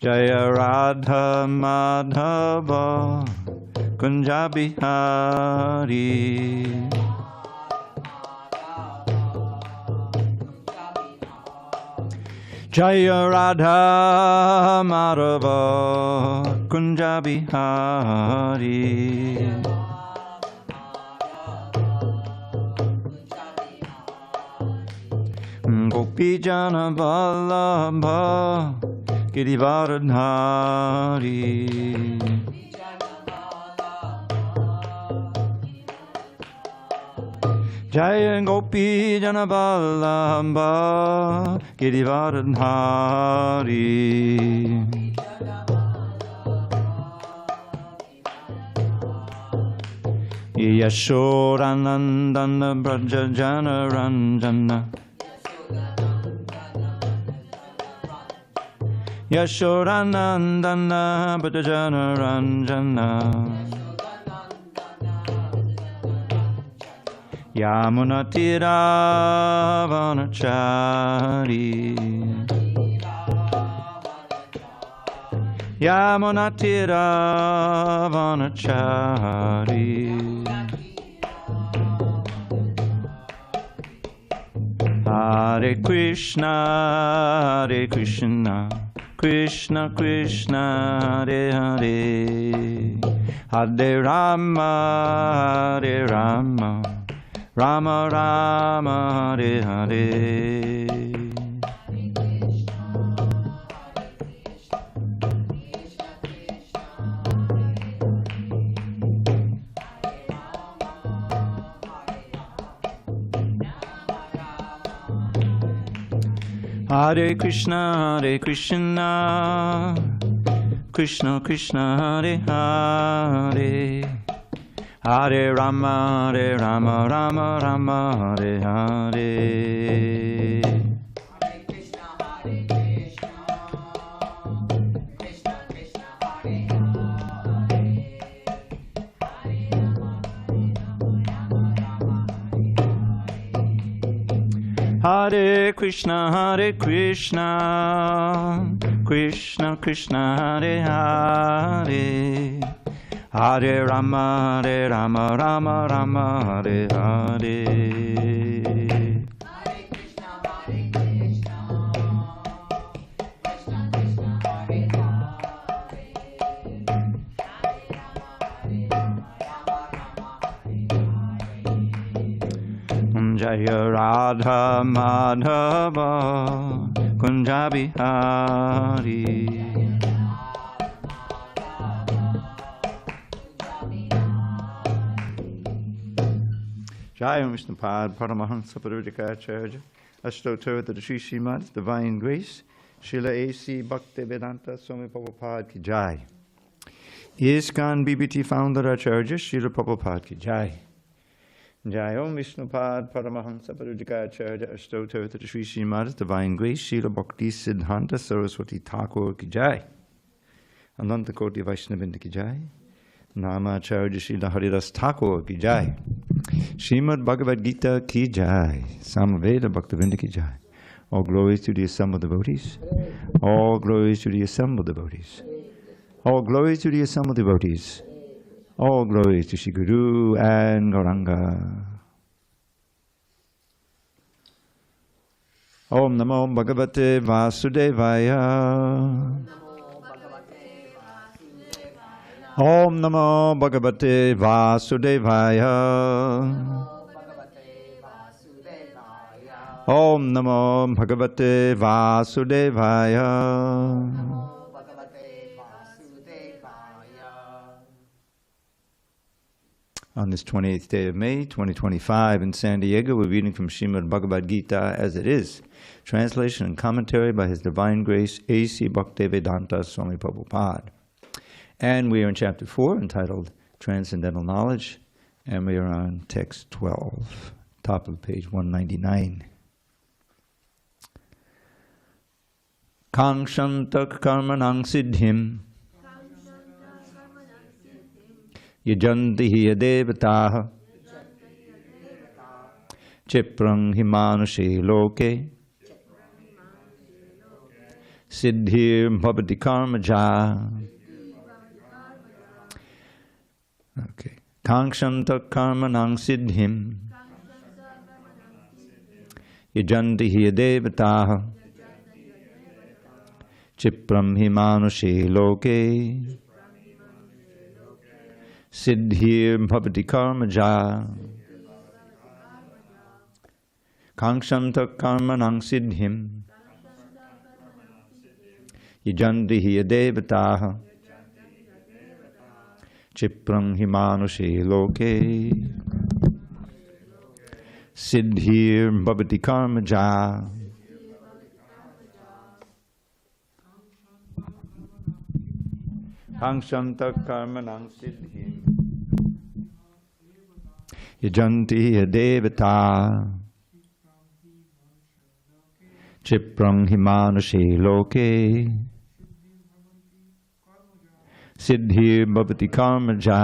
Jaya Radha Madhava Kunja Bihari. Jaya Radha Madhava Kunja Bihari. Gopi Jana Vallabha Girivardhari. Jaya Gopi Jana Vallabha Girivardhari. Yashodanandana Braja Jana Ranjana. Yashodanandana Braja Jana Ranjana. Yamunatira Vanachari. Yamunatira Vanachari. Hare Krishna, Hare Krishna, Krishna Krishna, Hare Hare, Hare Rama, Hare Rama, Rama Rama, Hare Hare. Hare Krishna, Hare Krishna, Krishna Krishna, Hare Hare, Hare Rama, Hare Rama, Rama Rama, Hare Hare. Hare Krishna, Hare Krishna, Krishna Krishna, Hare Hare, Hare Rama, Rama Rama, Hare Krishna, Hare Krishna, Krishna Krishna, Hare Hare, Hare Rama, Hare Rama, Rama Rama, Hare Hare. Hare Krishna, Hare Krishna, Krishna Krishna, Hare Hare, Hare Rama, Rama Rama, Hare Hare. Jaya Radha Madhava Kunja Bihari. Jaya Vishnupad Paramahansa Parivadikacharya Ashtottara Shri Srimad Divine Grace Srila A.C. Bhaktivedanta Swami Prabhupada Ki Jai. ISKCON BBT Founder Acharya Srila Prabhupada Ki Jai. Jai Om Vishnupad Paramahansa Parivadikacharya Ashtottara Shri Srimad Divine Grace Srila Bhakti Siddhanta Saraswati Thakur Ki Jai. Ananta Koti Vaishnavindra Ki Jai. Namacharya Srila Haridas Thakur Ki Jai. Srimad Bhagavad Gita Ki Jai. Samaveda Bhaktivinda Ki Jai. All glories to the assembled devotees. All glories to the assembled devotees. All glories to the assembled devotees. All glories to Shri Guru and Gauranga. Om Namo Bhagavate Vasudevaya. Om Namo Bhagavate Vasudevaya. Om Namo Bhagavate Vasudevaya. On this 28th day of May, 2025 in San Diego, we're reading from Srimad Bhagavad Gita as it is. Translation and commentary by His Divine Grace A.C. Bhaktivedanta Swami Prabhupada. And we are in chapter 4 entitled Transcendental Knowledge, and we are on text 12, top of page 199. Kangshantak karmanang siddhim yajanti hiya devataha chiprang himanushe loke Siddhir bhavati karmaja. Okay. Kankshanta karmanang siddhim. Yajanti hiya devataha. Chipram himanushe loke. Siddhir bhavati karmaja. Kankshanta karmanang siddhim. Yajanti hiya devataha. Chipram himanushe loke. Siddhir bhavati karmaja. Kankshanta karmanang siddhim. Yajanti hiya devata. Chipram himanushe loke. Siddhir bhavati karmaja.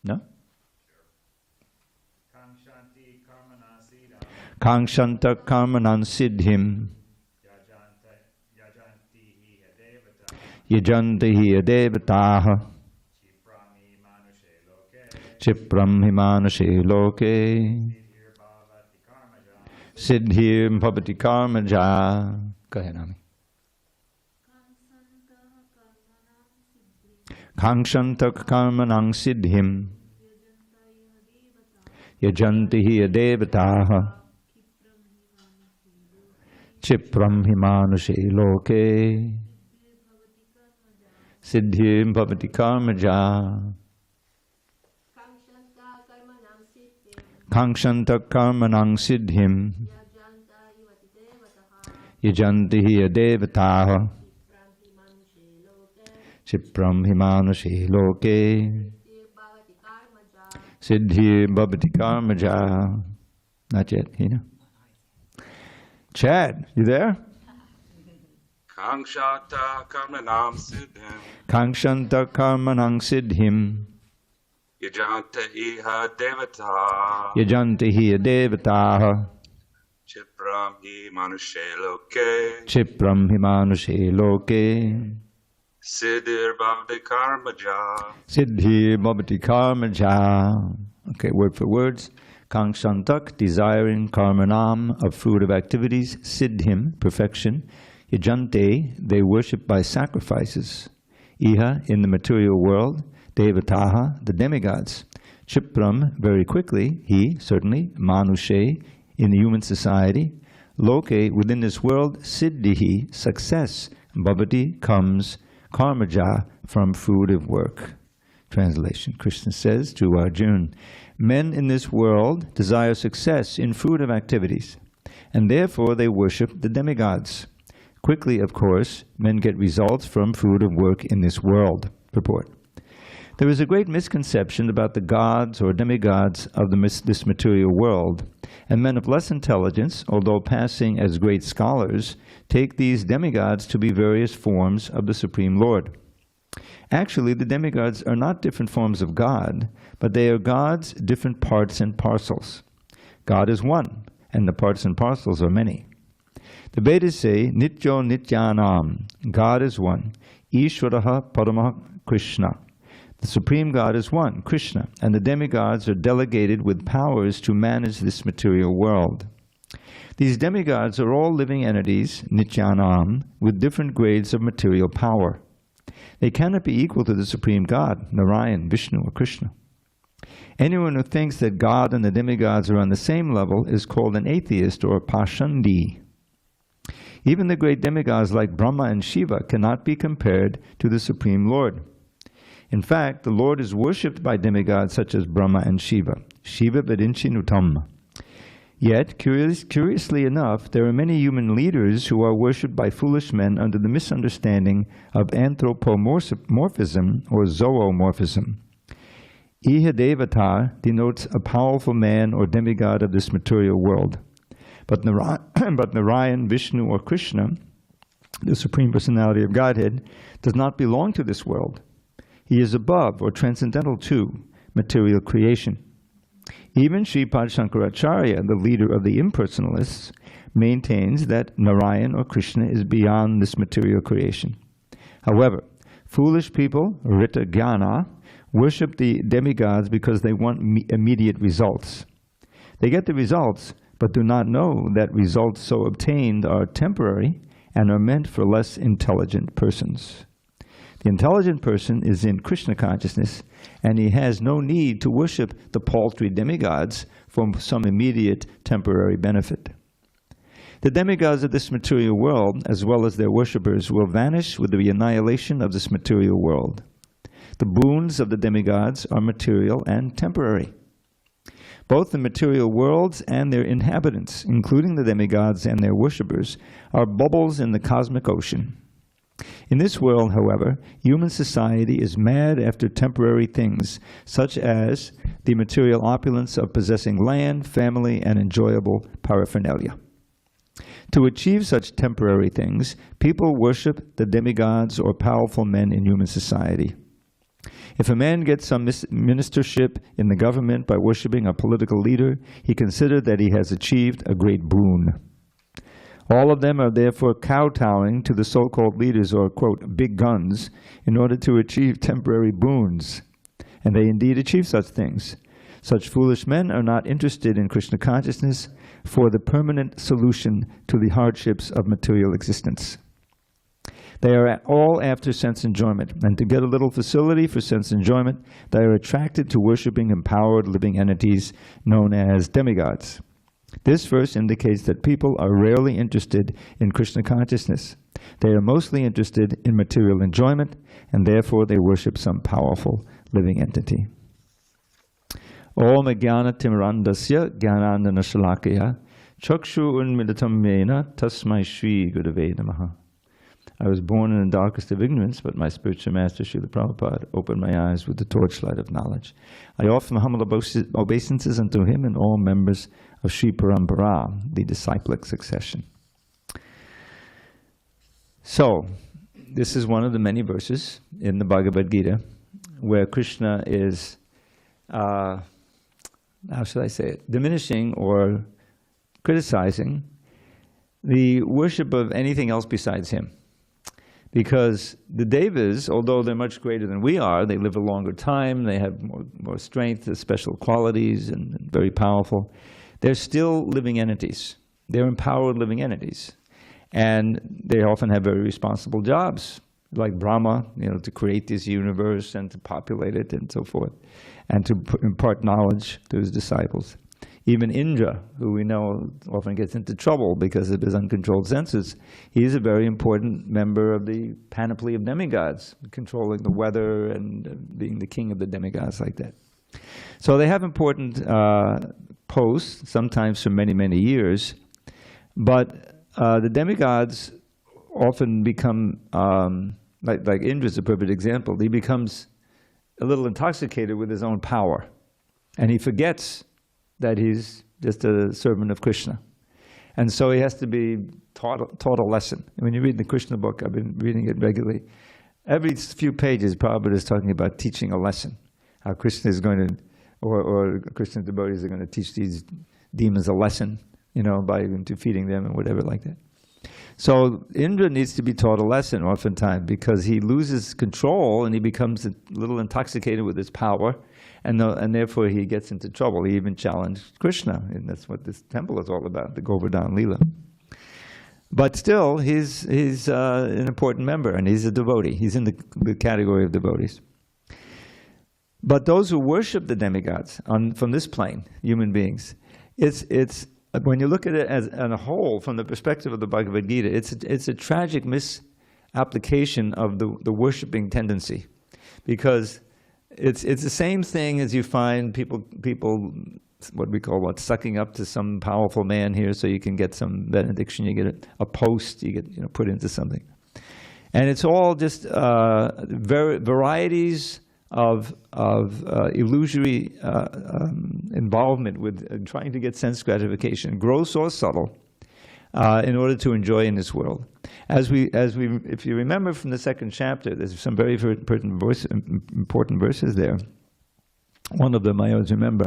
No? Kankshanta karmanan siddhim. Yajanti hiya devataha. Chipram himanushe loke. Siddhir bhavati karmaja. Go ahead, Ami. Kankshanta karmanang siddhim. Yajanti hiya devataha. Chipram himanushe loke. Siddhir bhavati karmaja. Kankshanta karmanang siddhim. Yajanti hiya devataha. Chipram himanushe loke. Siddhir bhavati karmaja. Not yet, Hina. Chad, you there? Kankshanta karmanam siddhim. Kankshanta karmanang siddhim. Yajanta iha devata. Yajanti hiya devataha. Chipram hi manushe loke. Chipram himanushe loke. Siddhir bhavati karmaja. Siddhir bhavati karmaja. Okay, word for words. Kangshantak, desiring, karmanam, of fruitive activities, siddhim, perfection, yajante, they worship by sacrifices, iha, in the material world, devataha, the demigods, chipram, very quickly, he, certainly, manushe, in the human society, loke, within this world, siddhihi, success, bhavati, comes, karmaja, from fruitive work. Translation, Krishna says to Arjuna, men in this world desire success in fruitive activities, and therefore they worship the demigods. Quickly, of course, men get results from fruitive work in this world. Purport. There is a great misconception about the gods or demigods of this material world, and men of less intelligence, although passing as great scholars, take these demigods to be various forms of the Supreme Lord. Actually, the demigods are not different forms of God, but they are God's different parts and parcels. God is one, and the parts and parcels are many. The Vedas say, Nityo Nityanam, God is one, Ishvaraha Paramaha Krishna. The Supreme God is one, Krishna, and the demigods are delegated with powers to manage this material world. These demigods are all living entities, Nityanam, with different grades of material power. They cannot be equal to the Supreme God, Narayan, Vishnu, or Krishna. Anyone who thinks that God and the demigods are on the same level is called an atheist or a pashandi. Even the great demigods like Brahma and Shiva cannot be compared to the Supreme Lord. In fact, the Lord is worshipped by demigods such as Brahma and Shiva. Shiva Vidinchinutam. Yet, curiously enough, there are many human leaders who are worshipped by foolish men under the misunderstanding of anthropomorphism or zoomorphism. Iha Devata denotes a powerful man or demigod of this material world. But Narayan, Vishnu, or Krishna, the Supreme Personality of Godhead, does not belong to this world. He is above or transcendental to material creation. Even Sripad Shankaracharya, the leader of the impersonalists, maintains that Narayan or Krishna is beyond this material creation. However, foolish people, Rita Jnana, worship the demigods because they want immediate results. They get the results, but do not know that results so obtained are temporary and are meant for less intelligent persons. The intelligent person is in Krishna consciousness, and he has no need to worship the paltry demigods for some immediate temporary benefit. The demigods of this material world, as well as their worshippers, will vanish with the annihilation of this material world. The boons of the demigods are material and temporary. Both the material worlds and their inhabitants, including the demigods and their worshippers, are bubbles in the cosmic ocean. In this world, however, human society is mad after temporary things, such as the material opulence of possessing land, family, and enjoyable paraphernalia. To achieve such temporary things, people worship the demigods or powerful men in human society. If a man gets some ministership in the government by worshiping a political leader, he considers that he has achieved a great boon. All of them are therefore kowtowing to the so-called leaders or, quote, big guns in order to achieve temporary boons. And they indeed achieve such things. Such foolish men are not interested in Krishna consciousness for the permanent solution to the hardships of material existence. They are all after sense enjoyment, and to get a little facility for sense enjoyment, they are attracted to worshiping empowered living entities known as demigods. This verse indicates that people are rarely interested in Krishna consciousness. They are mostly interested in material enjoyment, and therefore they worship some powerful living entity. Om Jnana Timirandasya Jnanandana Shalakaya Chakshu Unmilitam Mena Tasmai Shri Gurave Namaha. I was born in the darkest of ignorance, but my spiritual master, Srila Prabhupada, opened my eyes with the torchlight of knowledge. I offer humble obeisances unto him and all members of Sri Parampara, the disciplic succession. So, this is one of the many verses in the Bhagavad Gita where Krishna is, how should I say it, diminishing or criticizing the worship of anything else besides him. Because the Devas, although they're much greater than we are, they live a longer time, they have more strength, special qualities, and very powerful, they're still living entities. They're empowered living entities. And they often have very responsible jobs, like Brahma, to create this universe and to populate it and so forth, and to impart knowledge to his disciples. Even Indra, who we know often gets into trouble because of his uncontrolled senses, he's a very important member of the panoply of demigods, controlling the weather and being the king of the demigods like that. So they have important posts, sometimes for many, many years, but the demigods often become, like Indra's a perfect example, he becomes a little intoxicated with his own power, and he forgets that he's just a servant of Krishna. And so he has to be taught a lesson. When you read the Krishna book, I've been reading it regularly, every few pages Prabhupada is talking about teaching a lesson. How Krishna is going to, or Krishna devotees are going to teach these demons a lesson, by defeating them and whatever like that. So Indra needs to be taught a lesson oftentimes because he loses control and he becomes a little intoxicated with his power, and therefore he gets into trouble. He even challenged Krishna, and that's what this temple is all about, the Govardhan Leela. But still, he's an important member, and he's a devotee. He's in the category of devotees. But those who worship the demigods from this plane, human beings, it's when you look at it as a whole, from the perspective of the Bhagavad Gita, it's a tragic misapplication of the worshiping tendency, because it's the same thing as you find people what we call sucking up to some powerful man here, so you can get some benediction, you get a post, you get put into something, and it's all just varieties of illusory involvement with trying to get sense gratification, gross or subtle, in order to enjoy in this world. If you remember from the second chapter, there's some very important verses there. One of them I always remember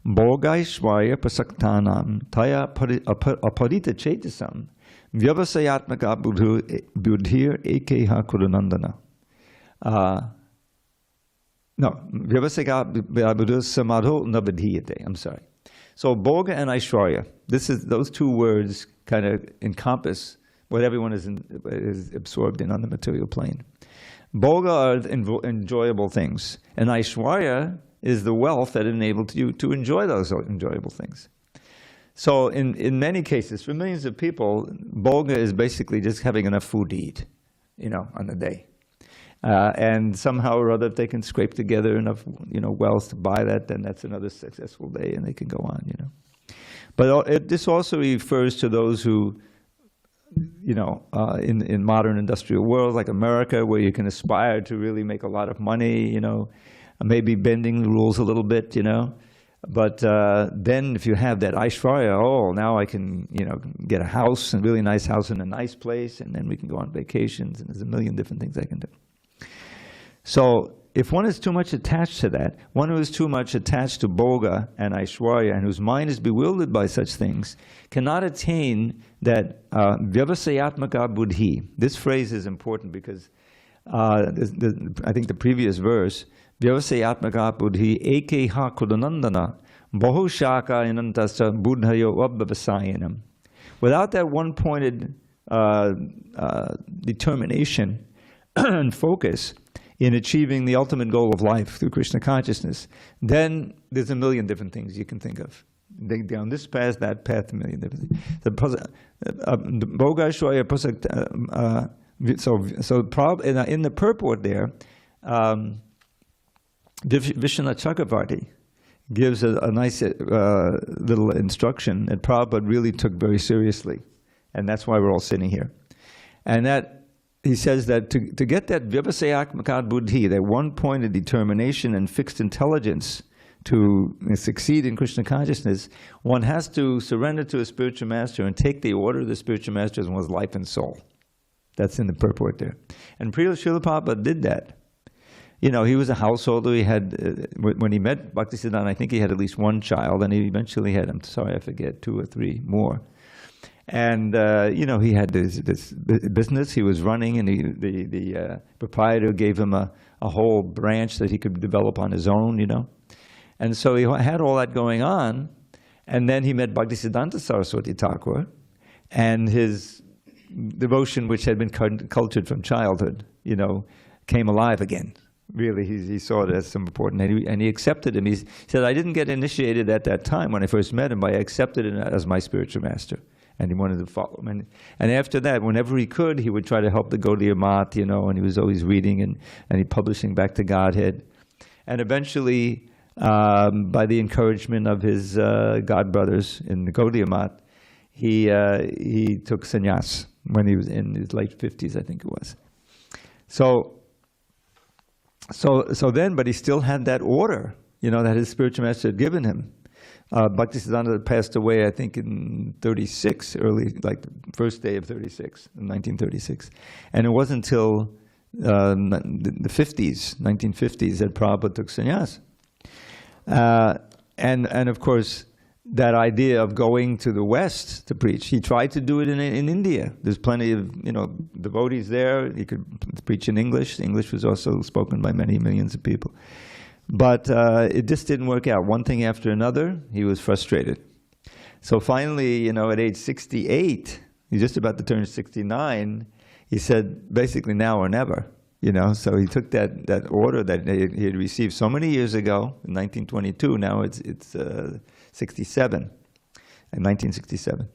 Bhogaishvarya prasaktanam taya aparita chetasam vyavasayatmaka buddhir ekeha kurunandana. No, vyavasayatmaka buddhir samadho navadhiyate. I'm sorry. So Bhoga and Aishwarya, those two words kind of encompass what everyone is absorbed in on the material plane. Bhoga are enjoyable things, and Aishwarya is the wealth that enables you to enjoy those enjoyable things. So in many cases, for millions of people, Bhoga is basically just having enough food to eat, on the day. And somehow or other, if they can scrape together enough, wealth to buy that, then that's another successful day, and they can go on, But this also refers to those who, in modern industrial world like America, where you can aspire to really make a lot of money, maybe bending the rules a little bit, But then if you have that Aishwarya, now I can, get a house, a really nice house in a nice place, and then we can go on vacations, and there's a million different things I can do. So if one is too much attached to that, one who is too much attached to Bhoga and Aishwarya, and whose mind is bewildered by such things, cannot attain that vyavasayatmaka buddhi. This phrase is important because I think the previous verse, vyavasayatmaka buddhi ekeha kudanandana bahushaka inantasa buddhayo vabhavasayanam. Without that one-pointed determination and focus in achieving the ultimate goal of life through Krishna consciousness, then there's a million different things you can think of. Down this path, that path, a million different things. In the purport there, Vishwanath Chakravarti gives a nice little instruction that Prabhupada really took very seriously, and that's why we're all sitting here. And that he says that to get that vyavasayatmaka buddhi, that one-pointed determination and fixed intelligence to succeed in Krishna consciousness, one has to surrender to a spiritual master and take the order of the spiritual master as one's life and soul. That's in the purport there. And Srila Prabhupada did that. He was a householder. He had, when he met Bhaktisiddhanta, I think he had at least one child, and he eventually had, I'm sorry, I forget, 2 or 3 more. And, he had this business he was running, and the proprietor gave him a whole branch that he could develop on his own, And so he had all that going on, and then he met Bhaktisiddhanta Saraswati Thakur, and his devotion, which had been cultured from childhood, came alive again. Really, he saw it as some important, and he accepted him. He said, I didn't get initiated at that time when I first met him, but I accepted him as my spiritual master. And he wanted to follow him. And after that, whenever he could, he would try to help the Gaudiya Math, and he was always reading and he publishing back to Godhead. And eventually, by the encouragement of his godbrothers in the Gaudiya Math, he took sannyas when he was in his late 50s, I think it was. So then, but he still had that order, that his spiritual master had given him. Bhaktisiddhanta passed away, I think, in 36, like the first day of 36, in 1936. And it wasn't until the 50s, 1950s, that Prabhupada took sannyas. And of course, that idea of going to the West to preach, he tried to do it in India. There's plenty of devotees there. He could preach in English. English was also spoken by many millions of people. But it just didn't work out. One thing after another, he was frustrated. So finally, at age 68, he's just about to turn 69, he said, basically now or never. So he took that order that he had received so many years ago, in 1922, now it's 67, in 1967.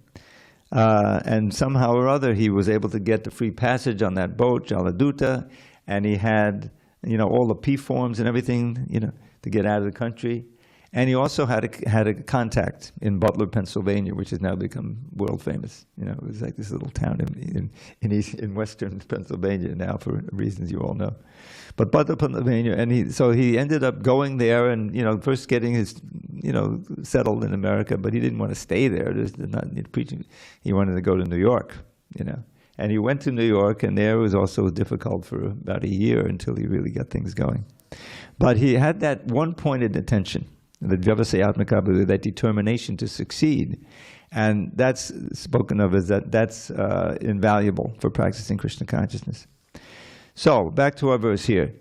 And somehow or other, he was able to get the free passage on that boat, Jaladuta, and he had all the P forms and everything, to get out of the country. And he also had a contact in Butler, Pennsylvania, which has now become world famous. It was like this little town in western Pennsylvania now, for reasons you all know. But Butler, Pennsylvania, and he ended up going there and first getting his settled in America, but he didn't want to stay there. Not preaching. He wanted to go to New York, And he went to New York, and there was also difficult for about a year until he really got things going. But he had that one-pointed attention, the Javasayatmaka Buddha, that determination to succeed. And that's spoken of as that's invaluable for practicing Krishna consciousness. So, back to our verse here.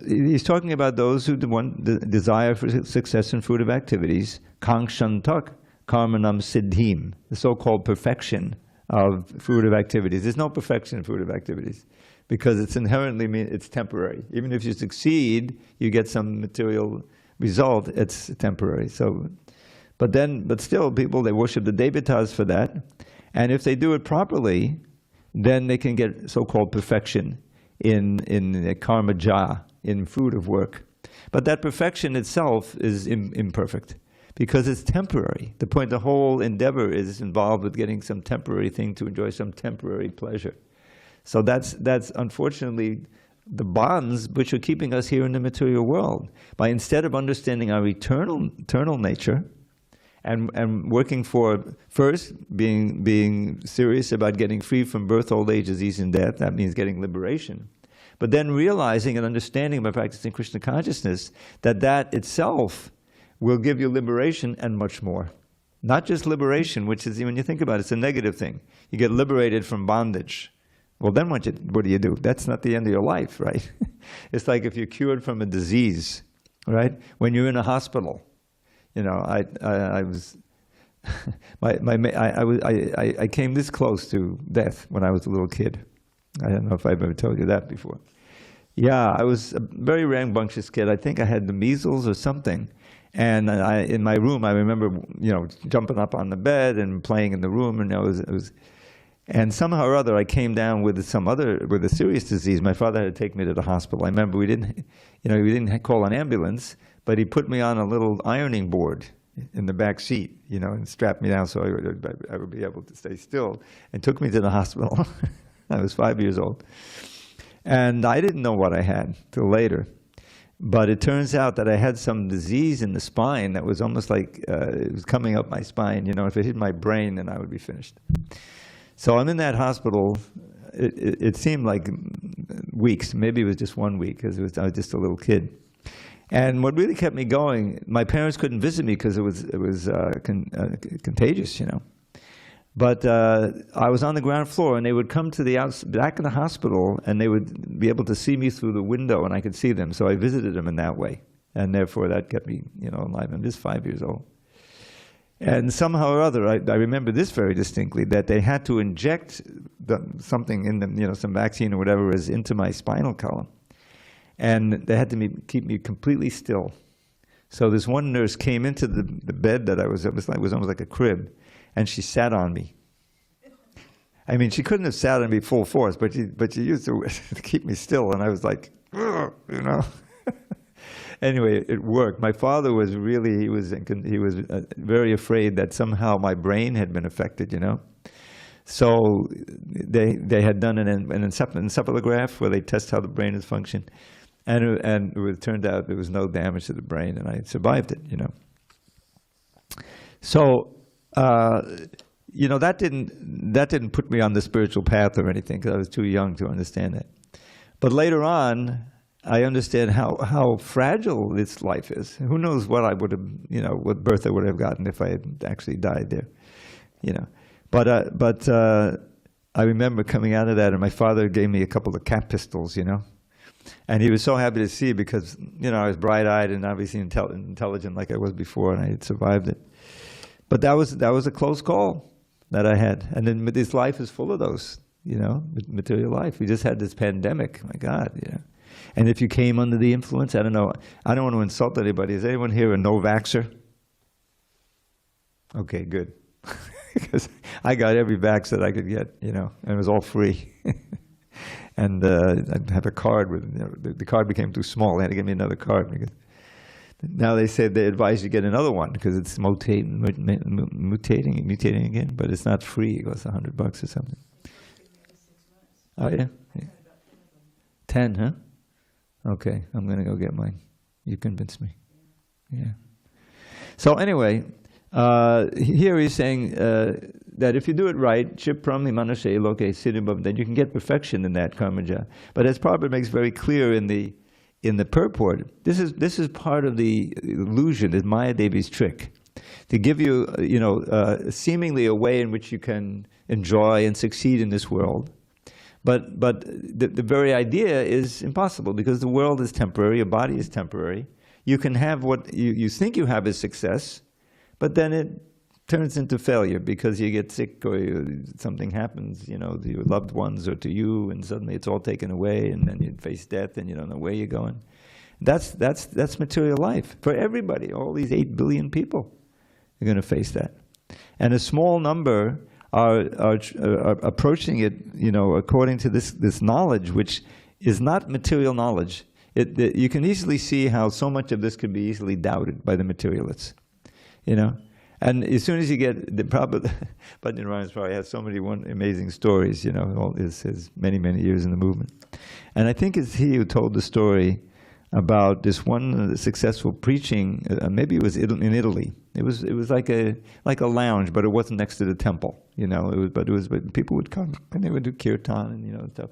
He's talking about those who desire for success in fruitive activities, kangshantak karmanam siddhim, the so-called perfection of fruitive activities. There's no perfection in fruitive activities because it's inherently, it's temporary. Even if you succeed, you get some material result, it's temporary. So, but still, people, they worship the devatas for that. And if they do it properly, then they can get so-called perfection in karma ja, in fruitive work. But that perfection itself is imperfect because it's temporary. The whole endeavor is involved with getting some temporary thing to enjoy some temporary pleasure. So that's unfortunately the bonds which are keeping us here in the material world. By instead of understanding our eternal nature and working for, first, being serious about getting free from birth, old age, disease, and death, that means getting liberation. But then realizing and understanding by practicing Krishna consciousness that itself will give you liberation and much more. Not just liberation, which is, when you think about it, it's a negative thing. You get liberated from bondage. Well, then what do you do? That's not the end of your life, right? It's like if you're cured from a disease, right? When you're in a hospital, you know, I came this close to death when I was a little kid. I don't know if I've ever told you that before. Yeah, I was a very rambunctious kid. I think I had the measles or something. And in my room, I remember, you know, jumping up on the bed and playing in the room, and and somehow or other, I came down with a serious disease. My father had to take me to the hospital. I remember we didn't call an ambulance, but he put me on a little ironing board in the back seat, you know, and strapped me down so I would be able to stay still, and took me to the hospital. I was 5 years old. And I didn't know what I had till later. But it turns out that I had some disease in the spine that was almost like it was coming up my spine. You know, if it hit my brain, then I would be finished. So I'm in that hospital. It seemed like weeks. Maybe it was just 1 week because I was just a little kid. And what really kept me going, my parents couldn't visit me because it was contagious, you know. But I was on the ground floor, and they would come to the back of the hospital, and they would be able to see me through the window, and I could see them. So I visited them in that way, and therefore that kept me, you know, alive. I'm just 5 years old. And somehow or other, I remember this very distinctly, that they had to inject something in them, you know, some vaccine or whatever, is into my spinal column. And they had to keep me completely still. So this one nurse came into the bed that it was almost like a crib, and she sat on me. I mean, she couldn't have sat on me full force, but she used to keep me still, and I was like, ugh, you know. Anyway, it worked. My father was really, he was very afraid that somehow my brain had been affected, you know. So they had done an encephalograph where they test how the brain is functioning, and it turned out there was no damage to the brain, and I survived it, you know. So, you know, that didn't put me on the spiritual path or anything because I was too young to understand that. But later on, I understand how fragile this life is. Who knows what I would have, you know, what birth I would have gotten if I had actually died there, you know. But I remember coming out of that, and my father gave me a couple of cap pistols, you know. And he was so happy to see it because, you know, I was bright-eyed and obviously intelligent like I was before, and I had survived it. But that was a close call that I had. And then this life is full of those, you know, material life. We just had this pandemic, my God, you know. And if you came under the influence, I don't know, I don't want to insult anybody. Is anyone here a no-vaxxer? Okay, good. Because I got every vax that I could get, you know, and it was all free. And I have a card with, you know, the card became too small. They had to give me another card because now they say they advise you to get another one because it's mutating again, but it's not free. It costs $100 or something. Oh yeah? 10, huh? Okay, I'm going to go get mine. You convinced me. Yeah. So anyway, here he's saying that if you do it right, Chipram Himanashe Loke Siddhibhav, then you can get perfection in that karmaja. But as Prabhupada makes very clear in the in the purport, this is part of the illusion, is Maya Devi's trick, to give you, seemingly a way in which you can enjoy and succeed in this world. But the very idea is impossible, because the world is temporary, your body is temporary. You can have what you think you have as success, but then it turns into failure because you get sick or something happens, to your loved ones or to you, and suddenly it's all taken away, and then you face death and you don't know where you're going. That's material life for everybody. All these 8 billion people are going to face that, and a small number are approaching it, according to this knowledge, which is not material knowledge. You can easily see how so much of this could be easily doubted by the materialists, And as soon as you get the problem, Bhajan Ryan's probably has so many amazing stories, all his many, many years in the movement. And I think it's he who told the story about this one successful preaching. Maybe it was in Italy. It was like a lounge, but it wasn't next to the temple. But people would come and they would do kirtan and stuff,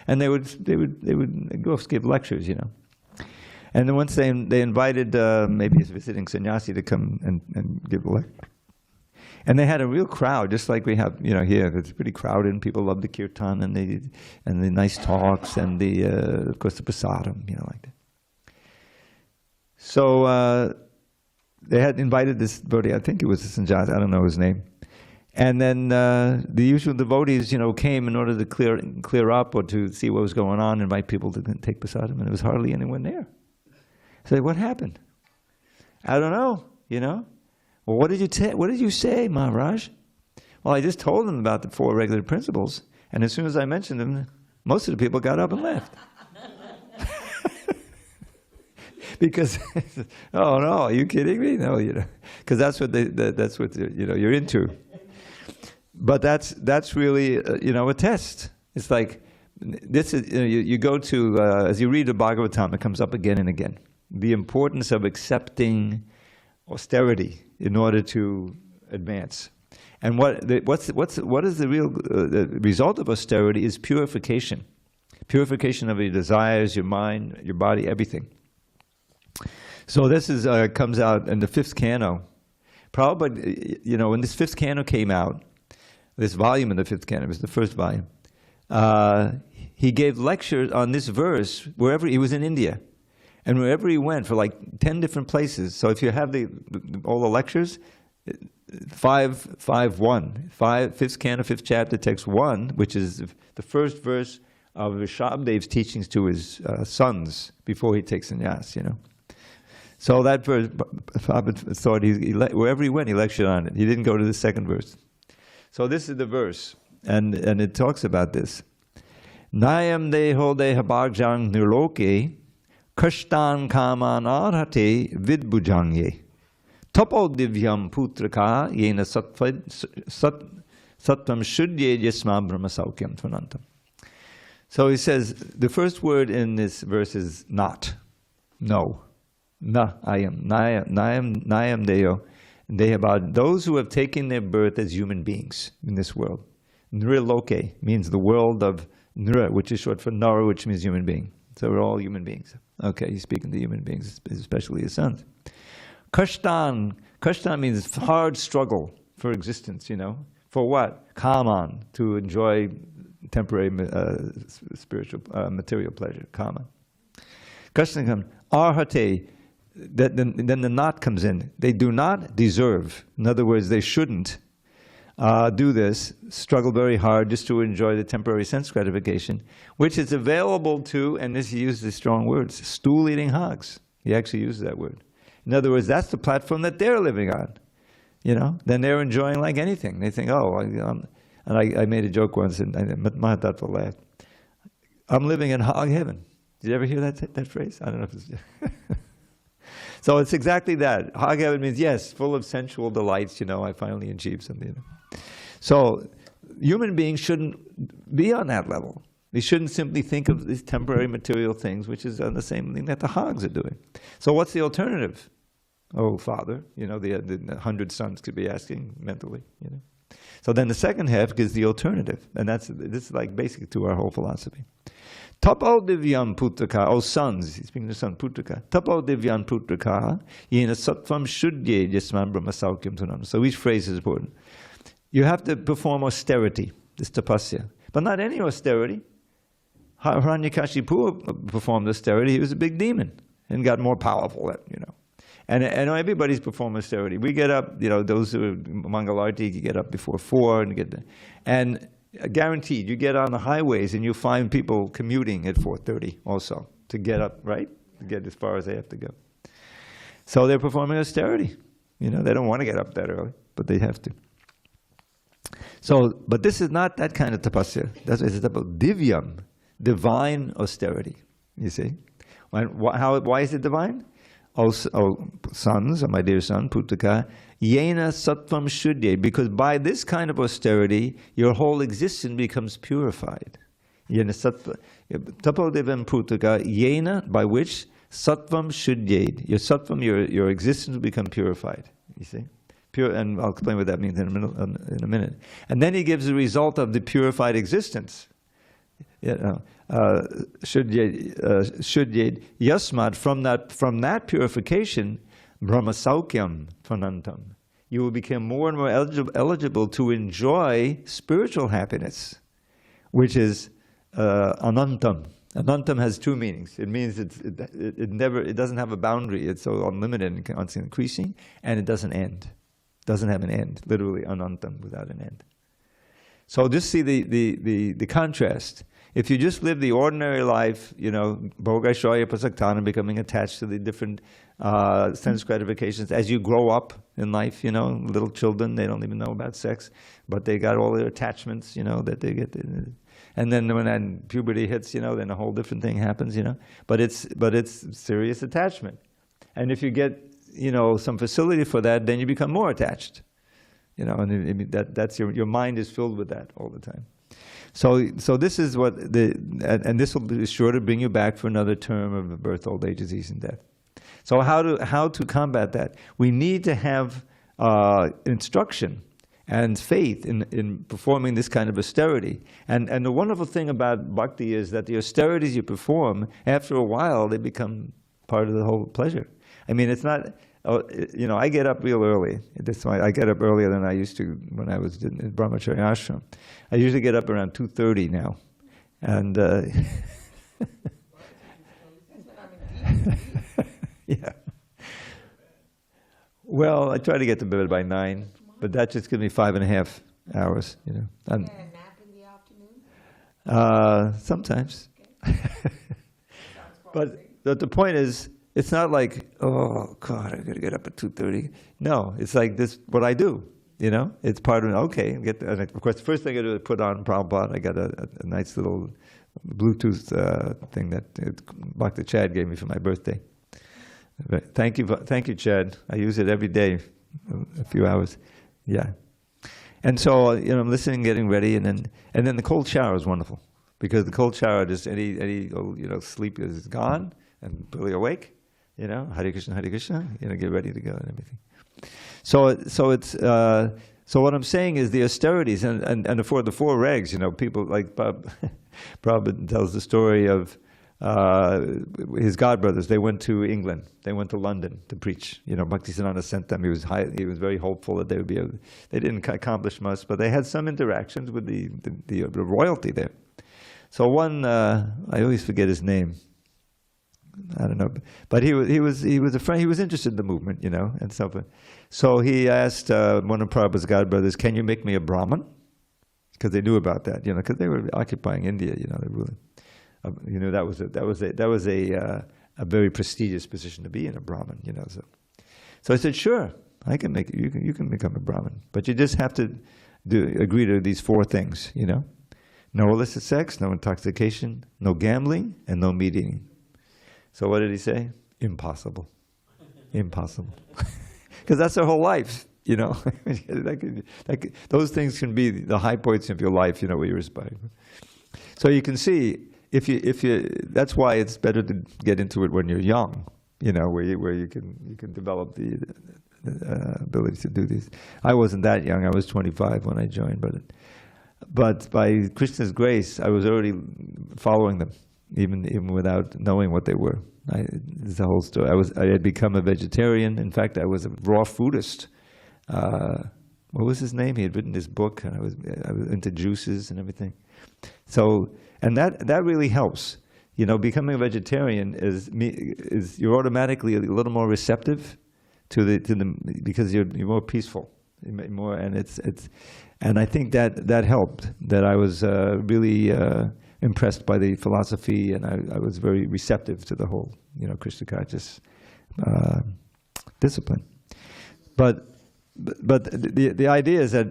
and they would go give lectures, And then once they invited maybe a visiting sannyasi to come and give a lecture. And they had a real crowd, just like we have, here. It's pretty crowded, and people love the kirtan and the nice talks and of course the prasadam, like that. So they had invited this devotee, I think it was a sannyasi, I don't know his name. And then the usual devotees, came in order to clear up or to see what was going on, invite people to take prasadam, and there was hardly anyone there. Say, what happened? I don't know, Well, what did you say, Maharaj? Well, I just told them about the 4 regular principles, and as soon as I mentioned them, most of the people got up and left. Because, oh no, are you kidding me? No, because that's what you're into. But that's really a test. It's like this is you go to as you read the Bhagavad Gita, it comes up again and again. The importance of accepting austerity in order to advance, and what is the real the result of austerity is purification of your desires, your mind, your body, everything. So this is comes out in the 5th canto. Probably, when this 5th canto came out, this volume in the 5th canto, it was the first volume. He gave lectures on this verse wherever he was in India. And wherever he went, for like 10 different places. So if you have all the lectures, 5, 5th canto, 5th chapter, text 1, which is the first verse of Rishabhdev's teachings to his sons before he takes sannyas, So that verse, Prabhupada thought wherever he went, he lectured on it. He didn't go to the second verse. So this is the verse, and it talks about this. Nayam deho deha bhagjang nirloke Kashtan kaman arhate vidbhujangye tapo divyam putraka yena sattvam shuddye yasma brahma saukyam tvanantam. So he says, the first word in this verse is not. No. Na ayam. Nayam deyo. They about those who have taken their birth as human beings in this world. Nriloke means the world of Nra, which is short for Nara, which means human being. So we're all human beings. Okay, he's speaking to human beings, especially his sons. Kashtan means hard struggle for existence, For what? Kaman, to enjoy temporary spiritual, material pleasure, kama. Kashtan, arhate, then the not comes in. They do not deserve. In other words, they shouldn't do this, struggle very hard just to enjoy the temporary sense gratification, which is available to, and this he uses the strong words, stool-eating hogs. He actually uses that word. In other words, that's the platform that they're living on. Then they're enjoying like anything. They think, and I made a joke once, and Mahatattva laughed. I'm living in hog heaven. Did you ever hear that phrase? I don't know if it's... So it's exactly that. Hog heaven means, yes, full of sensual delights, I finally achieved something. So human beings shouldn't be on that level. We shouldn't simply think of these temporary material things, which is the same thing that the hogs are doing. So what's the alternative? Oh, Father, the 100 sons could be asking mentally, So then the second half gives the alternative, and this is like basic to our whole philosophy. Tapo divyam putraka, oh sons, he's speaking to son putraka. Tapo divyam putraka, yena sattvam shuddye yasman brahma saukyam tunam. So each phrase is important. You have to perform austerity, this tapasya. But not any austerity. Hiranyakashipu performed austerity. He was a big demon and got more powerful, And everybody's performing austerity. We get up, those who are Mangalarti, you get up before 4 and get there. And guaranteed, you get on the highways and you find people commuting at 4:30 also to get up, right? To get as far as they have to go. So they're performing austerity. They don't want to get up that early, but they have to. So, but this is not that kind of tapasya. It's about divyam, divine austerity. You see? Why is it divine? Oh sons, my dear son, Putraka, yena sattvam shuddye, because by this kind of austerity, your whole existence becomes purified. Yena sattva, tapodevam Putraka, yena, by which sattvam shuddye, your sattvam, your existence will become purified. You see? Pure, and I'll explain what that means in a minute. And then he gives the result of the purified existence. Shuddye yasmad, from that purification, brahma saukyam tvanantam. You will become more and more eligible to enjoy spiritual happiness, which is anantam. Anantam has two meanings. It means it doesn't have a boundary. It's so unlimited and constantly increasing, and it doesn't end. Doesn't have an end. Literally anantam, without an end. So just see the contrast. If you just live the ordinary life, bhogaishaya prasaktana, becoming attached to the different sense gratifications, as you grow up in life, little children, they don't even know about sex, but they got all their attachments, that they get. And then when puberty hits, then a whole different thing happens, But it's serious attachment. And if you get, some facility for that, then you become more attached. And that's your mind is filled with that all the time. So this is what and this will be sure to bring you back for another term of birth, old age, disease, and death. So how to combat that? We need to have instruction and faith in performing this kind of austerity. And the wonderful thing about bhakti is that the austerities you perform, after a while, they become part of the whole pleasure. I mean, it's not. I get up real early. That's why I get up earlier than I used to when I was in Brahmacharya ashram. I usually get up around 2:30 now, and yeah. Well, I try to get to bed by 9, but that just gives me 5.5 hours. You get a nap in the afternoon? Sometimes. But the point is, it's not like, oh God, I got to get up at 2:30. No, it's like this. What I do, it's part of. Okay, and of course, the first thing I do is put on Prabhupada. I got a nice little Bluetooth thing that Bhakti Chad gave me for my birthday. Thank you, Chad. I use it every day, a few hours. Yeah, and so I'm listening, getting ready, and then the cold shower is wonderful because the cold shower, just any sleep is gone and fully awake. Hare Krishna, get ready to go and everything. So what I'm saying is the austerities and the four regs. People like Prabhupada tells the story of his godbrothers. They went to England. They went to London to preach. Bhaktisiddhanta sent them. He was very hopeful that they would be able. They didn't accomplish much, but they had some interactions with the royalty there. So one, I always forget his name. I don't know, but he was a friend. He was interested in the movement, and so forth. So he asked one of Prabhupada's godbrothers, "Can you make me a Brahmin?" Because they knew about that, because they were occupying India, they really, that was a very prestigious position to be in, a Brahmin, So I said, "Sure, I can make you. You can become a Brahmin, but you just have to agree to these 4 things, no illicit sex, no intoxication, no gambling, and no meat eating." So what did he say? Impossible. Impossible. Because that's their whole life, those things can be the high points of your life, where you're aspiring. So you can see, if you, that's why it's better to get into it when you're young, where you can develop ability to do these. I wasn't that young. I was 25 when I joined, but by Krishna's grace, I was already following them, even without knowing what they were. This is the whole story. I had become a vegetarian. In fact, I was a raw foodist. What was his name? He had written this book, and I was into juices and everything. So, and that really helps. You know, becoming a vegetarian is you're automatically a little more receptive to the because you're more peaceful, more, and and I think that helped. That I was really impressed by the philosophy, and I was very receptive to the whole, Krishna conscious discipline. But the idea is that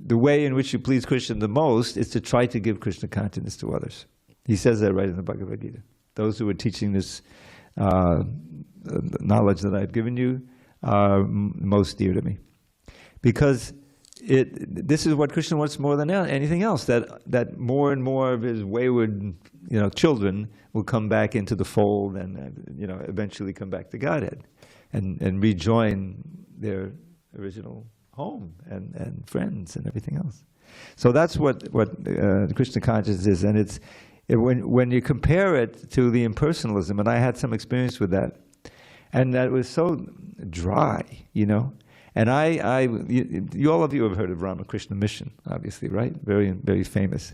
the way in which you please Krishna the most is to try to give Krishna consciousness to others. He says that right in the Bhagavad Gita. Those who are teaching this knowledge that I've given you are most dear to me. Because this is what Krishna wants more than anything else, that more and more of his wayward children will come back into the fold and eventually come back to Godhead and rejoin their original home and friends and everything else. So that's what Krishna consciousness is, and when you compare it to the impersonalism, and I had some experience with that, and that was so dry, And all of you have heard of Ramakrishna Mission, obviously, right? Very, very famous.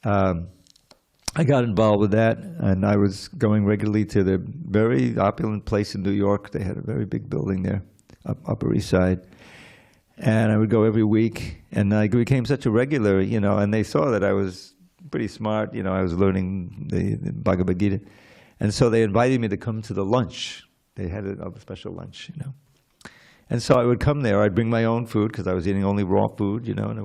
I got involved with that, and I was going regularly to the very opulent place in New York. They had a very big building there, Upper East Side. And I would go every week, and I became such a regular, and they saw that I was pretty smart, I was learning the Bhagavad Gita. And so they invited me to come to the lunch. They had a special lunch, And so I would come there. I'd bring my own food because I was eating only raw food, and I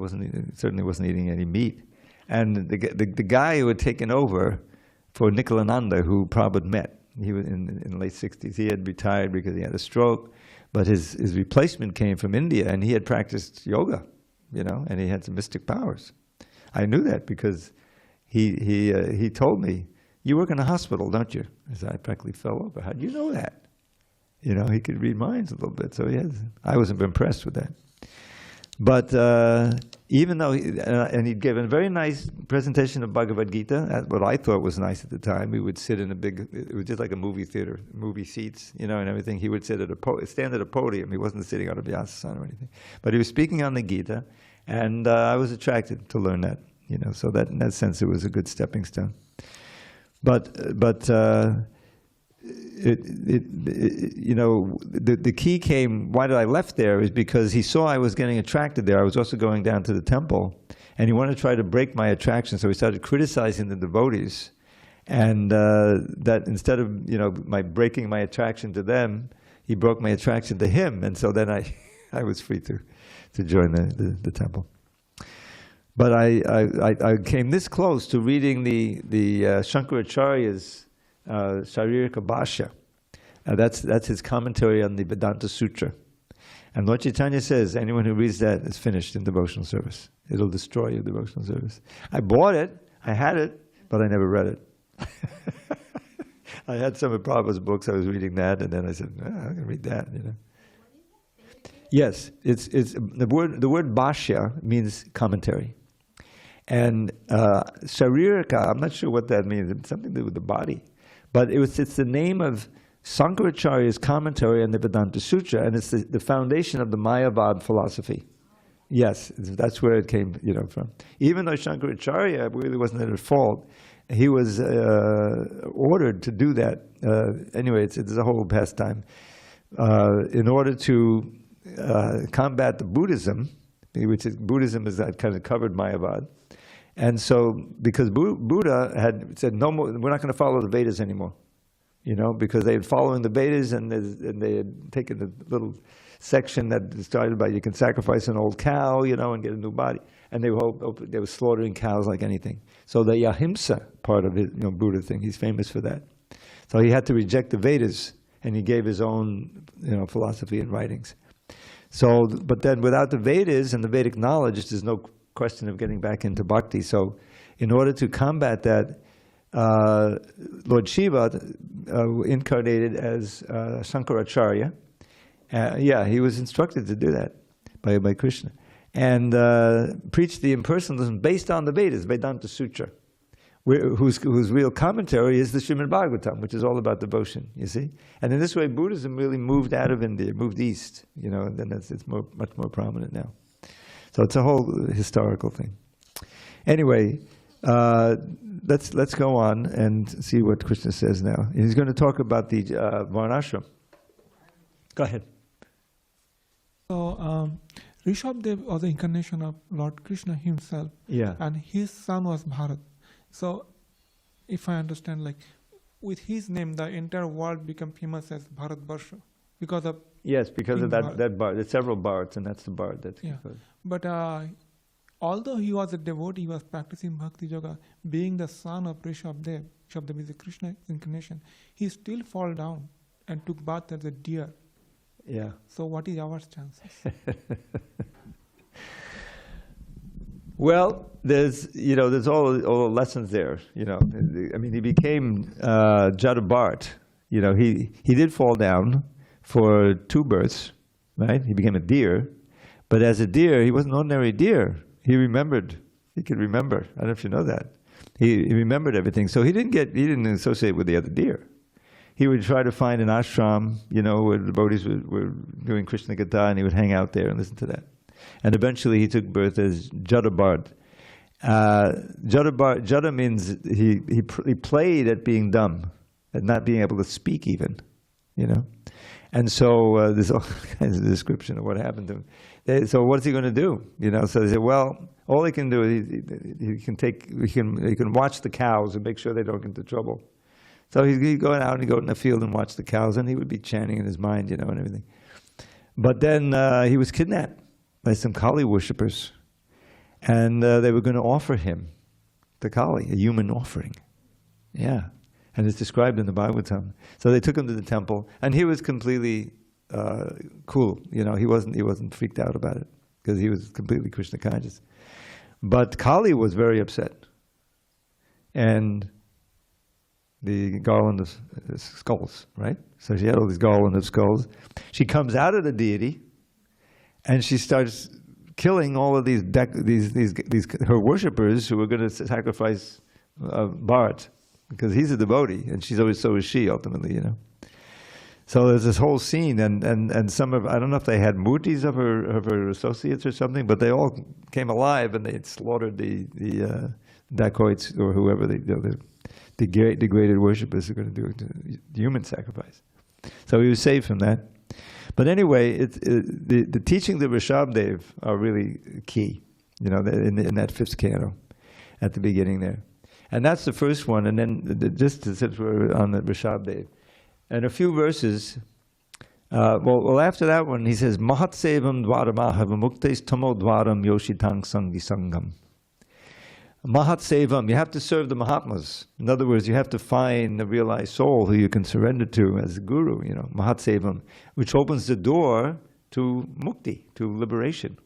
certainly wasn't eating any meat. And the guy who had taken over for Nikalananda, who Prabhupada met, he was in the late 60s. He had retired because he had a stroke, but his replacement came from India, and he had practiced yoga, and he had some mystic powers. I knew that because he told me, "You work in a hospital, don't you?" I said, I practically fell over. How do you know that? He could read minds a little bit, so I was impressed with that. But even though, he'd given a very nice presentation of Bhagavad Gita, what I thought was nice at the time. We would sit in it was just like a movie theater, movie seats, and everything. He would stand at a podium. He wasn't sitting on a Vyasasana or anything. But he was speaking on the Gita, and I was attracted to learn that, so that in that sense it was a good stepping stone. But the key came, why did I left there, is because he saw I was getting attracted there. I was also going down to the temple, and he wanted to try to break my attraction, so he started criticizing the devotees. And that instead of, breaking my attraction to them, he broke my attraction to him, and so then I was free to join the temple. But I came this close to reading the Shankaracharya's Sharirika Bhashya. That's his commentary on the Vedanta Sutra. And Lord Chaitanya says, anyone who reads that is finished in devotional service. It'll destroy your devotional service. I bought it, I had it, but I never read it. I had some of Prabhupada's books, I was reading that, and then I said, I'm going to read that, Yes, it's the word Bhashya means commentary. And Sharirika, I'm not sure what that means, it's something to do with the body. But it's the name of Sankaracharya's commentary on the Vedanta Sutra, and it's the foundation of the Mayavad philosophy. Yes, that's where it came, from. Even though Shankaracharya really wasn't at fault, he was ordered to do that. Anyway, it's a whole pastime. In order to combat the Buddhism, which is Buddhism is that kind of covered Mayavad. And so, because Buddha had said, no more, we're not going to follow the Vedas anymore, because they had following the Vedas, and they had taken the little section that started by you can sacrifice an old cow, and get a new body, and they were slaughtering cows like anything. So the Ahimsa part of it, Buddha thing, he's famous for that. So he had to reject the Vedas, and he gave his own, philosophy and writings. So, but then without the Vedas and the Vedic knowledge, there's no question of getting back into bhakti. So in order to combat that, Lord Shiva incarnated as Sankaracharya. Yeah, he was instructed to do that by Krishna. And preached the impersonalism based on the Vedas, Vedanta Sutra, whose real commentary is the Srimad Bhagavatam, which is all about devotion, you see? And in this way, Buddhism really moved out of India, moved east, and then it's much more prominent now. So it's a whole historical thing. Anyway, let's go on and see what Krishna says now. He's going to talk about the Varnashram. Go ahead. So, Rishabdev was the incarnation of Lord Krishna himself, Yeah. and his son was Bharat. So, if I understand, with his name, the entire world became famous as Bharat Varsha because of Yes, because King of that Bharat. There's several Bharats, and that's the Bharat that's included. But although he was a devotee, he was practicing Bhakti Yoga, being the son of Rishabdev. Rishabdev is a Krishna incarnation. He still fell down and took birth as a deer. Yeah. So what is our chances? Well, there's all the lessons there. I mean, he became Jadabhart. He did fall down for 2 births, right? He became a deer, but as a deer, he wasn't an ordinary deer. He remembered. He could remember. I don't know if you know that. He remembered everything. So he didn't associate with the other deer. He would try to find an ashram, where the devotees were doing Krishna Katha, and he would hang out there and listen to that. And eventually he took birth as Jadabhart. Jada means he played at being dumb, at not being able to speak even, And so there's all kinds of description of what happened to him. So what's he going to do? So they said, well, all he can do is he can watch the cows and make sure they don't get into trouble. So he'd go out and go in the field and watch the cows, and he would be chanting in his mind, and everything. But then he was kidnapped by some Kali worshippers, and they were going to offer him the Kali, a human offering. Yeah, and it's described in the Bhagavatam. So they took him to the temple, and he was completely cool. He wasn't freaked out about it because he was completely Krishna conscious. But Kali was very upset, and the garland of skulls, right? So she had all these garland of skulls. She comes out of the deity, and she starts killing all of these her worshippers who were going to sacrifice Bharat, because he's a devotee, and so is she ultimately, So there's this whole scene, and some of, I don't know if they had murtis of her associates or something, but they all came alive, and they slaughtered the dacoits or whoever the degraded worshippers are going to do the human sacrifice. So he was saved from that. But anyway, the teachings of Rishabdev are really key, in that 5th canto at the beginning there. And that's the first one. And then just since we're on the Rishabdev, and a few verses, well, after that one, he says, Mahatsevam dvaramahavam muktes tamo dvaram yoshitang sangi sangam. Mahatsevam, you have to serve the Mahatmas. In other words, you have to find the realized soul who you can surrender to as a guru, Mahatsevam, which opens the door to mukti, to liberation.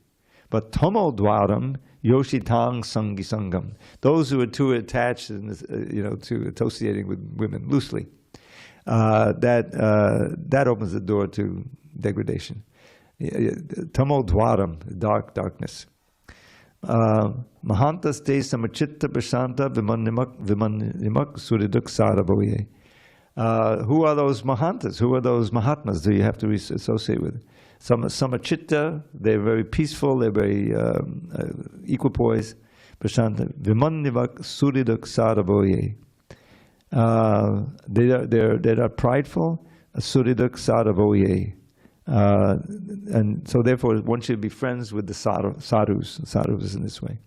But Tamo Dwaram Yoshitang Sangi Sangam, those who are too attached, to associating with women loosely, that opens the door to degradation. Tamo Dwaram, darkness. Mahantas te samachitta prashanta vimannimak suriduk sarabhoye. Who are those Mahantas? Who are those Mahatmas that you have to associate with? Samachitta, they're very peaceful, they're very equipoise. Prashanta vimannimak suriduk sarabhoye. They're not prideful, suriduk sarabhoye. And so therefore one should be friends with the sadhus in this way.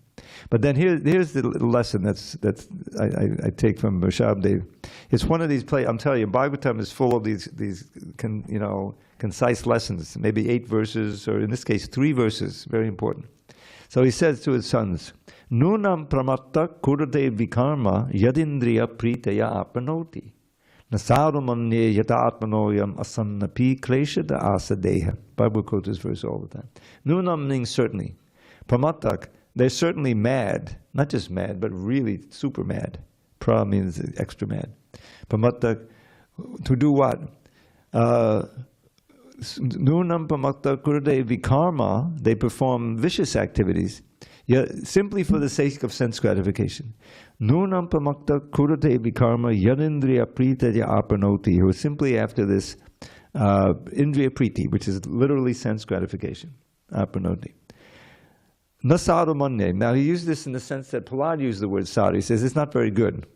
But then here's the lesson I take from Rishabdev. It's one of these I'm telling you, Bhagavatam is full of these concise lessons, maybe 8 verses, or in this case 3 verses, very important. So he says to his sons, Nunam pramatta kurate vikarma yadindriya pritaya apranoti. Nasaramanye yatatmanoyam asannapi kleshada asadeha. Bible quotes this verse all the time. Nunam means certainly. Pramattak, they're certainly mad. Not just mad, but really super mad. pra means extra mad. Pramakta, to do what? Nunam pramakta kurade vikarma, they perform vicious activities, simply for the sake of sense gratification. Nunam pramakta kurate vikarma yanindriya pritaja apanoti, who is simply after this indriya priti, which is literally sense gratification. Apanoti. Nasadu manye. Now he used this in the sense that Prahlad used the word sadhu. He says it's not very good.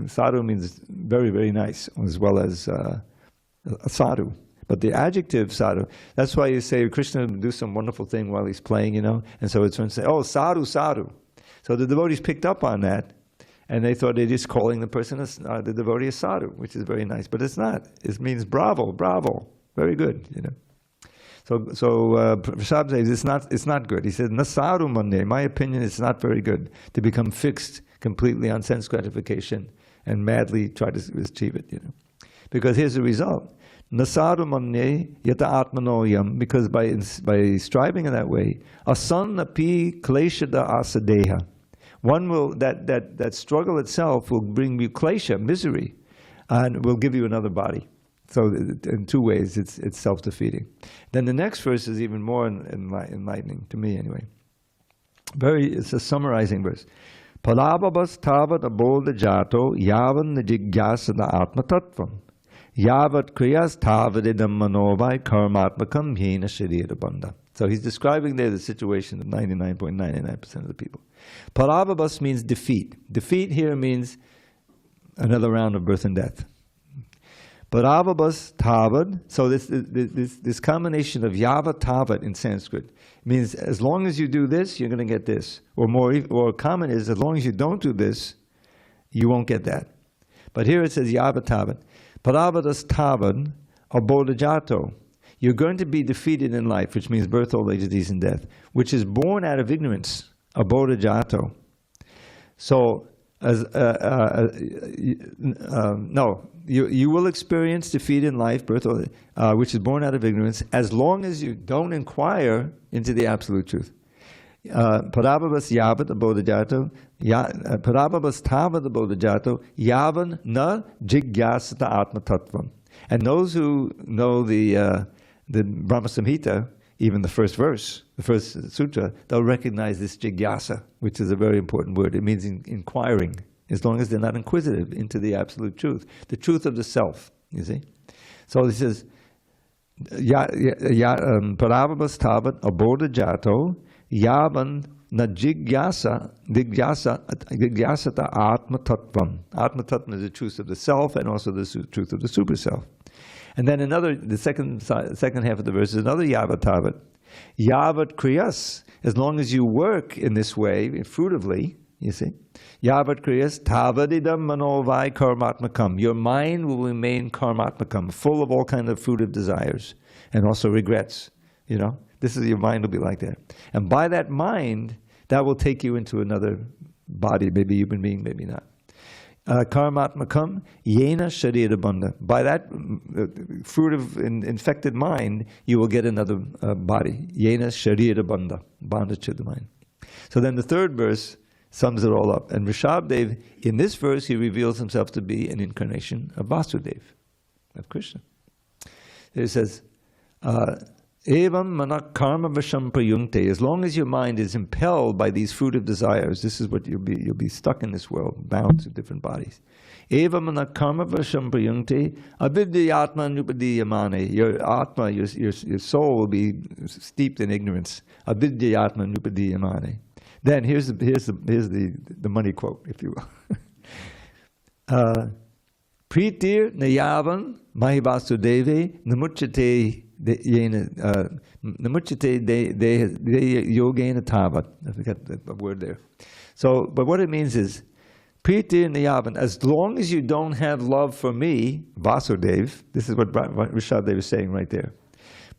Sadhu means very, very nice, as well as a sadhu. But the adjective sadhu, that's why you say Krishna will do some wonderful thing while he's playing, and so it's when say, oh, sadhu, sadhu. So the devotees picked up on that, and they thought they're just calling the person, the devotee, a sadhu, which is very nice. But it's not. It means bravo, bravo, very good, So Prasad says it's not good. He said, Nasaru mande, my opinion, it's not very good to become fixed completely on sense gratification and madly try to achieve it, Because here's the result. Nasaru mande yata atmanoyam, because by striving in that way, asan api kleshada asadeha. One will, that struggle itself will bring you klesha, misery, and will give you another body. So in two ways, it's self-defeating. Then the next verse is even more enlightening, to me anyway. It's a summarizing verse. Palababas tavat abodha jato yavan najigyasana atma tattvam. Yavat kriyas tavadidam manovai karmatmakam hina sharira bandha. So he's describing there the situation of 99.99% of the people. Palababas means defeat. Defeat here means another round of birth and death. Paravabas tavad, so this combination of yava tavat in Sanskrit means as long as you do this, you're going to get this. Or common is as long as you don't do this, you won't get that. But here it says yava tavat. Paravadas tavad abodhajato. You're going to be defeated in life, which means birth, old age, disease, and death, which is born out of ignorance, abodhajato. So, you will experience defeat in life, birth, which is born out of ignorance, as long as you don't inquire into the absolute truth. Parabhavas yavat abodhajato, parabhavas tavat abodhajato, yavan na jigyasata atma tattvam. And those who know the Brahma Samhita, even the first verse, the first sutra, they'll recognize this jigyasa, which is a very important word. It means inquiring, as long as they're not inquisitive into the absolute truth, the truth of the self, you see. So he says, Paravabas tavat abodhajato yavan na jigyasata atma tattvam. Atma tattvam is the truth of the self and also the truth of the super self. And then the second half of the verse is another yavat tavat. Yavat kriyas, as long as you work in this way, fruitively, you see. Yavat kriyas tavadidam manovai karmatmakam. Your mind will remain karmatmakam, full of all kinds of fruitive desires and also regrets. This is your mind will be like that. And by that mind, that will take you into another body, maybe human being, maybe not. Karmatmakam yena sharira bandha. By that fruitive infected mind, you will get another body. Yena sharira bandha. Bondage to the mind. So then the third verse sums it all up. And Rishabdev, in this verse, he reveals himself to be an incarnation of Vasudev, of Krishna. It says, Evam manak karma vasham prayunkte. As long as your mind is impelled by these fruitive desires, this is what you'll be stuck in this world, bound to different bodies. Evam manak karma vasham prayunkte avidyatma nupadiyamane. Your atma, your soul will be steeped in ignorance. Avidyatma nupadiyamane. Then here's the money quote, if you will. Pritir nayavan mahivasudeve namuchate namuchate de yogena tavat. I forgot the word there. So, but what it means is, Pritir nayavan, as long as you don't have love for me, Vasudev, this is what Rishabdev is saying right there.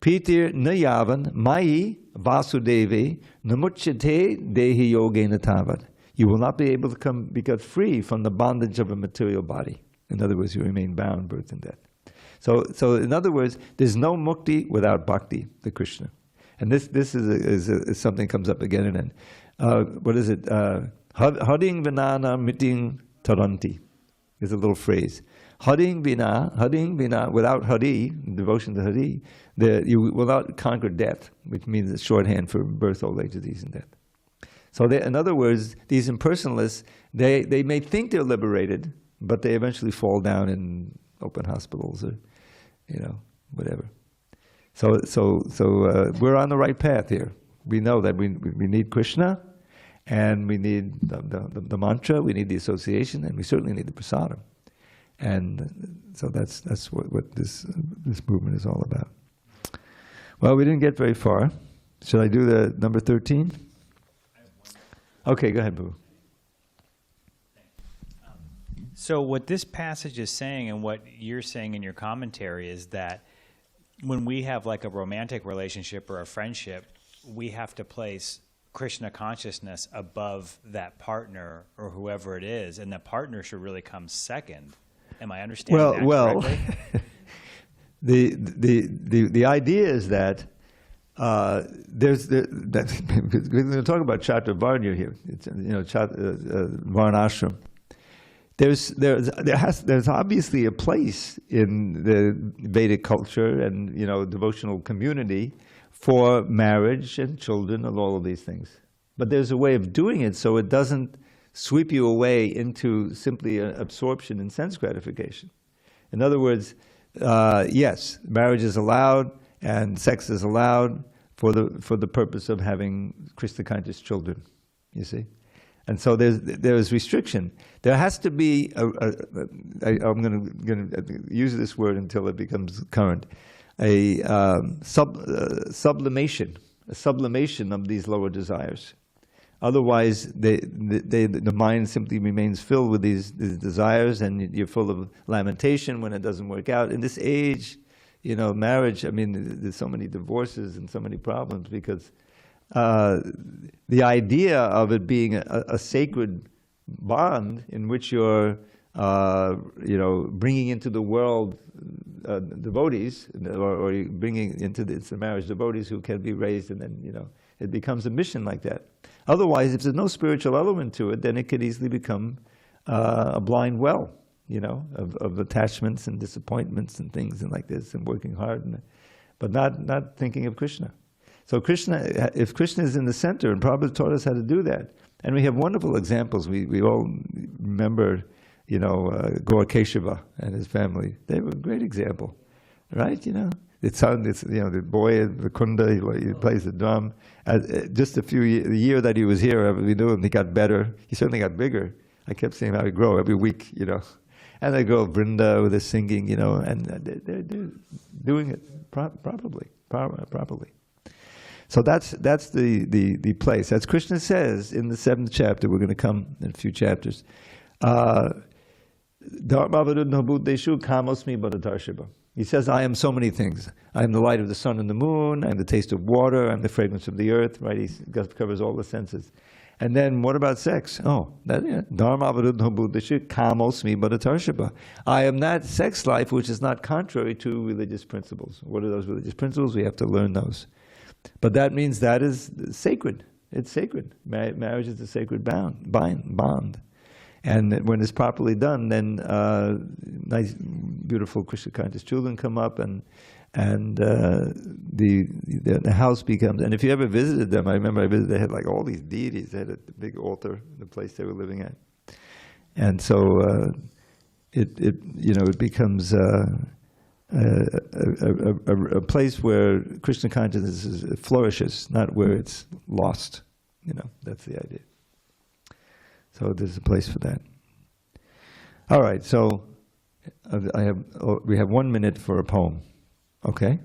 Pritir nayavan mayi Vasudeve namuchate dehi yogena tavat. You will not be able to become free from the bondage of a material body. In other words, you remain bound, birth and death. So in other words, there's no mukti without bhakti, the Krishna. And this is something that comes up again and then. What is it? Hading vinana miting taranti. There's a little phrase. Haring vina, without Hari, devotion to Hari, you will not conquer death, which means it's shorthand for birth, old age, disease, and death. So in other words, these impersonalists, they may think they're liberated, but they eventually fall down in open hospitals or, whatever. So we're on the right path here. We know that we need Krishna, and we need the mantra, we need the association, and we certainly need the prasadam. And so that's what this movement is all about. Well, we didn't get very far. Should I do the number 13? Okay, go ahead, Boo. So what this passage is saying, and what you're saying in your commentary, is that when we have like a romantic relationship or a friendship, we have to place Krishna consciousness above that partner or whoever it is, and the partner should really come second. Am I understanding that correctly? the idea is that we're going to talk about Chaturvarnya here. It's Varnashram. There's obviously a place in the Vedic culture and devotional community for marriage and children and all of these things. But there's a way of doing it so it doesn't sweep you away into simply an absorption in sense gratification. In other words, yes, marriage is allowed and sex is allowed for the purpose of having Krishna conscious children, you see. And so there's restriction. There has to be I'm going to use this word until it becomes current. A sublimation of these lower desires. Otherwise, the mind simply remains filled with these desires, and you're full of lamentation when it doesn't work out. In this age, marriage, there's so many divorces and so many problems because the idea of it being a sacred bond in which you're, bringing into the world devotees, or bringing into the marriage devotees who can be raised, and then, it becomes a mission like that. Otherwise, if there's no spiritual element to it, then it could easily become a blind well, of attachments and disappointments and things and like this, and working hard, but not thinking of Krishna. So if Krishna is in the center, and Prabhupada taught us how to do that, and we have wonderful examples. We all remember, Gaur Keshava and his family. They were a great example, right? The boy at the kunda, he plays the drum. Just the year that he was here, we knew him, he got better. He certainly got bigger. I kept seeing how he grow every week, And the girl Vrinda with the singing, and they're doing it properly. So that's the place. As Krishna says in the 7th chapter, we're going to come in a few chapters. He says, I am so many things. I am the light of the sun and the moon. I am the taste of water. I am the fragrance of the earth. Right? He covers all the senses. And then what about sex? Oh, I am that sex life which is not contrary to religious principles. What are those religious principles? We have to learn those. But that means that is sacred. It's sacred. Marriage is a sacred bond. And when it's properly done, then nice, beautiful Krishna conscious children come up, and the house becomes. And if you ever visited them, I remember I visited. They had like all these deities. They had a big altar in the place they were living at, and so it becomes a place where Krishna consciousness flourishes, not where it's lost. That's the idea. So there's a place for that. All right, so we have 1 minute for a poem. Okay?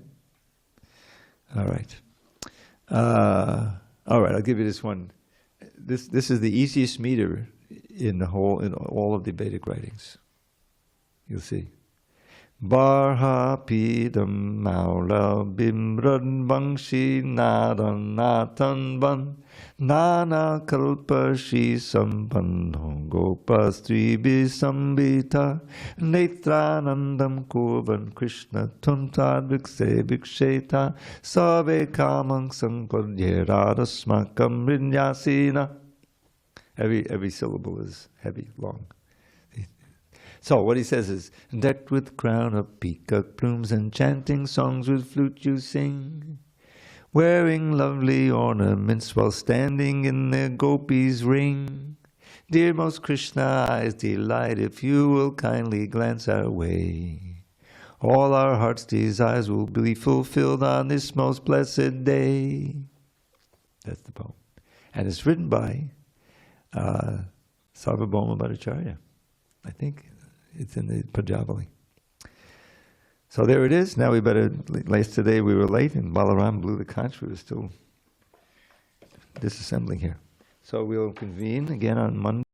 All right. I'll give you this one. This is the easiest meter in all of the Vedic writings. You'll see. Barha pidam maula bimran vangshi nadan natan ban nana kalpa shi sambandho gopastri bisambita netranandam kurvan Krishna tuntad vikse viksheta save kamang sanpadye radasmakam rinyasina. Every syllable is heavy, long. So what he says is, decked with crown of peacock plumes and chanting songs with flute you sing, wearing lovely ornaments while standing in the gopis' ring. Dear most Krishna, eyes delight if you will kindly glance our way. All our heart's desires will be fulfilled on this most blessed day. That's the poem. And it's written by Sarvabhauma Bhattacharya. I think it's in the Pajavali. So there it is. Now we better, yesterday we were late and Balaram blew the conch. We were still disassembling here. So we'll convene again on Monday.